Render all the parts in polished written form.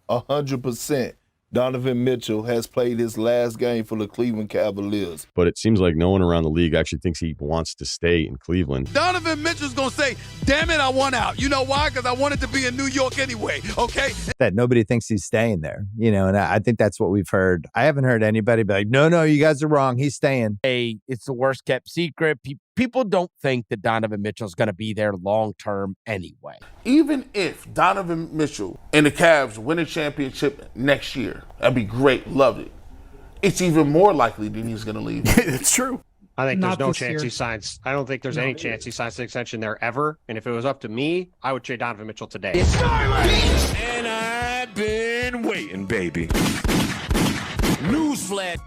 100%. Donovan Mitchell has played his last game for the Cleveland Cavaliers. But it seems like no one around the league actually thinks he wants to stay in Cleveland. Donovan Mitchell's going to say, damn it, I want out. You know why? Because I wanted to be in New York anyway, okay? That nobody thinks he's staying there, and I think that's what we've heard. I haven't heard anybody be like, no, you guys are wrong. He's staying. Hey, it's the worst kept secret. People don't think that Donovan Mitchell's going to be there long-term anyway. Even if Donovan Mitchell and the Cavs win a championship next year, that'd be great. Loved it. It's even more likely that he's going to leave. It's true. I think there's no chance he signs. I don't think there's any chance he signs an extension there ever. And if it was up to me, I would trade Donovan Mitchell today. It's and I've been waiting, baby. Newsflash.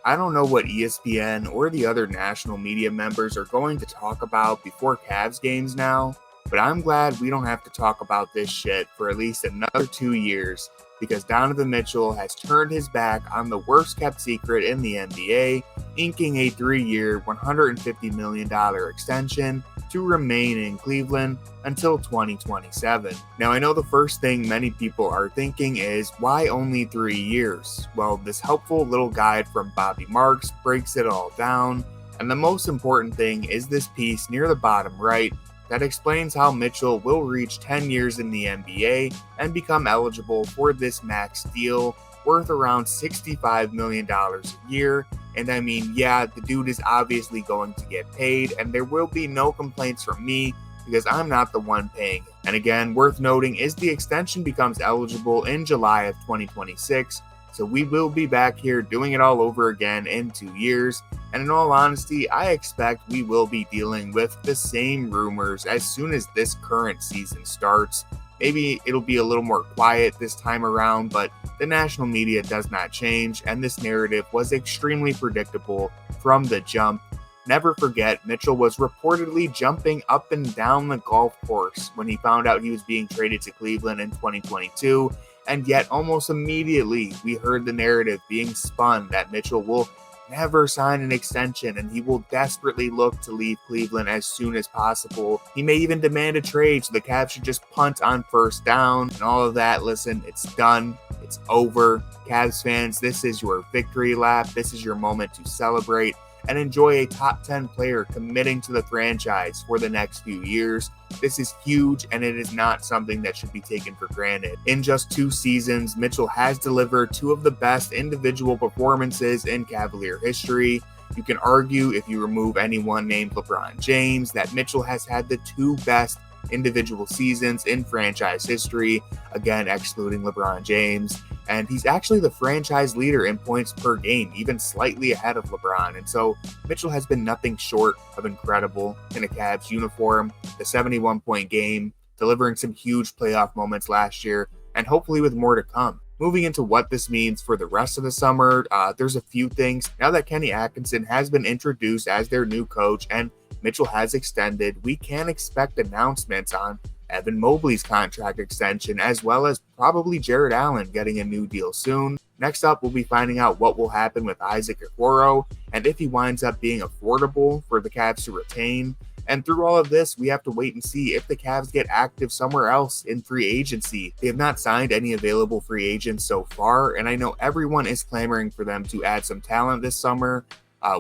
I don't know what ESPN or the other national media members are going to talk about before Cavs games now, but I'm glad we don't have to talk about this shit for at least another 2 years, because Donovan Mitchell has turned his back on the worst kept secret in the NBA, inking a 3-year, $150 million extension to remain in Cleveland until 2027. Now, I know the first thing many people are thinking is, why only 3 years? Well, this helpful little guide from Bobby Marks breaks it all down, and the most important thing is this piece near the bottom right that explains how Mitchell will reach 10 years in the NBA and become eligible for this max deal worth around $65 million a year. And I mean, yeah, the dude is obviously going to get paid, and there will be no complaints from me because I'm not the one paying it. And again, worth noting is the extension becomes eligible in July of 2026, so we will be back here doing it all over again in 2 years. And in all honesty, I expect we will be dealing with the same rumors as soon as this current season starts. Maybe it'll be a little more quiet this time around, but the national media does not change, and this narrative was extremely predictable from the jump. Never forget, Mitchell was reportedly jumping up and down the golf course when he found out he was being traded to Cleveland in 2022, and yet almost immediately we heard the narrative being spun that Mitchell will never sign an extension and he will desperately look to leave Cleveland as soon as possible. He may even demand a trade so the Cavs should just punt on first down and all of that. Listen, it's done. It's over. Cavs fans, this is your victory lap. This is your moment to celebrate and enjoy a top 10 player committing to the franchise for the next few years. This is huge, and it is not something that should be taken for granted. In just 2 seasons, Mitchell has delivered 2 of the best individual performances in Cavalier history. You can argue, if you remove anyone named LeBron James, that Mitchell has had the 2 best individual seasons in franchise history, again excluding LeBron James, and he's actually the franchise leader in points per game, even slightly ahead of LeBron. And so Mitchell has been nothing short of incredible in a Cavs uniform, the 71-point game, delivering some huge playoff moments last year, and hopefully with more to come. Moving into what this means for the rest of the summer, there's a few things. Now that Kenny Atkinson has been introduced as their new coach and Mitchell has extended, we can expect announcements on Evan Mobley's contract extension, as well as probably Jarrett Allen getting a new deal soon. Next up, we'll be finding out what will happen with Isaac Okoro and if he winds up being affordable for the Cavs to retain. And through all of this, we have to wait and see if the Cavs get active somewhere else in free agency. They have not signed any available free agents so far, and I know everyone is clamoring for them to add some talent this summer.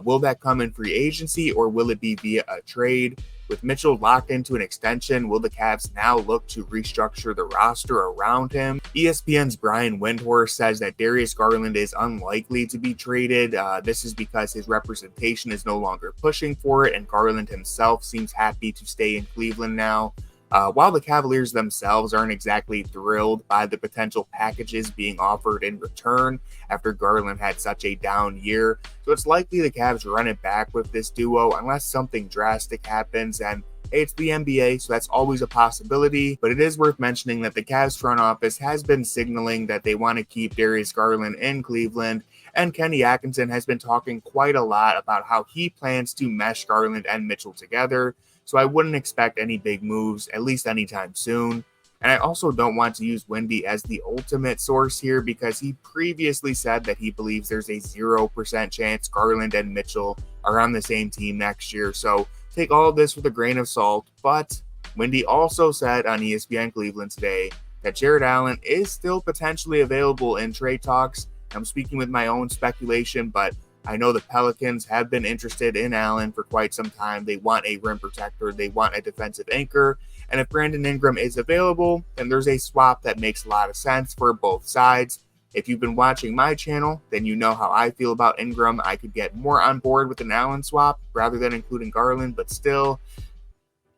Will that come in free agency, or will it be via a trade? With Mitchell locked into an extension, will the Cavs now look to restructure the roster around him? ESPN's Brian Windhorst says that Darius Garland is unlikely to be traded. This is because his representation is no longer pushing for it, and Garland himself seems happy to stay in Cleveland now. While the Cavaliers themselves aren't exactly thrilled by the potential packages being offered in return after Garland had such a down year, so it's likely the Cavs run it back with this duo unless something drastic happens. And hey, it's the NBA, so that's always a possibility, but it is worth mentioning that the Cavs front office has been signaling that they want to keep Darius Garland in Cleveland, and Kenny Atkinson has been talking quite a lot about how he plans to mesh Garland and Mitchell together. So I wouldn't expect any big moves, at least anytime soon. And I also don't want to use Wendy as the ultimate source here because he previously said that he believes there's a 0% chance Garland and Mitchell are on the same team next year. So take all of this with a grain of salt. But Wendy also said on ESPN Cleveland today that Jarrett Allen is still potentially available in trade talks. I'm speaking with my own speculation, but I know the Pelicans have been interested in Allen for quite some time. They want a rim protector. They want a defensive anchor. And if Brandon Ingram is available, then there's a swap that makes a lot of sense for both sides. If you've been watching my channel, then you know how I feel about Ingram. I could get more on board with an Allen swap rather than including Garland, but still,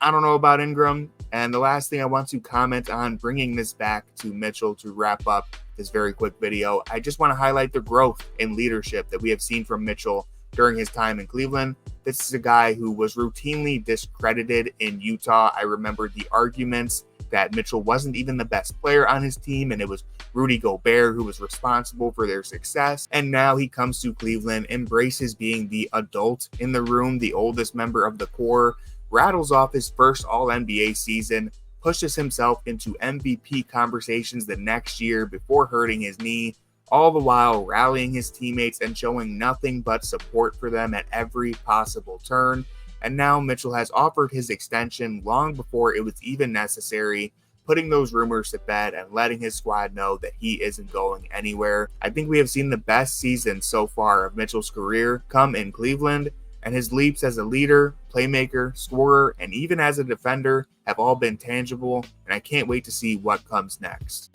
I don't know about Ingram. And the last thing I want to comment on, bringing this back to Mitchell to wrap up this very quick video, I just want to highlight the growth in leadership that we have seen from Mitchell during his time in Cleveland. This is a guy who was routinely discredited in Utah. I remember the arguments that Mitchell wasn't even the best player on his team, and it was Rudy Gobert who was responsible for their success. And now he comes to Cleveland, embraces being the adult in the room, the oldest member of the core, rattles off his first All-NBA season, pushes himself into MVP conversations the next year before hurting his knee, all the while rallying his teammates and showing nothing but support for them at every possible turn. And now Mitchell has offered his extension long before it was even necessary, putting those rumors to bed and letting his squad know that he isn't going anywhere. I think we have seen the best season so far of Mitchell's career come in Cleveland, and his leaps as a leader, playmaker, scorer, and even as a defender have all been tangible, and I can't wait to see what comes next.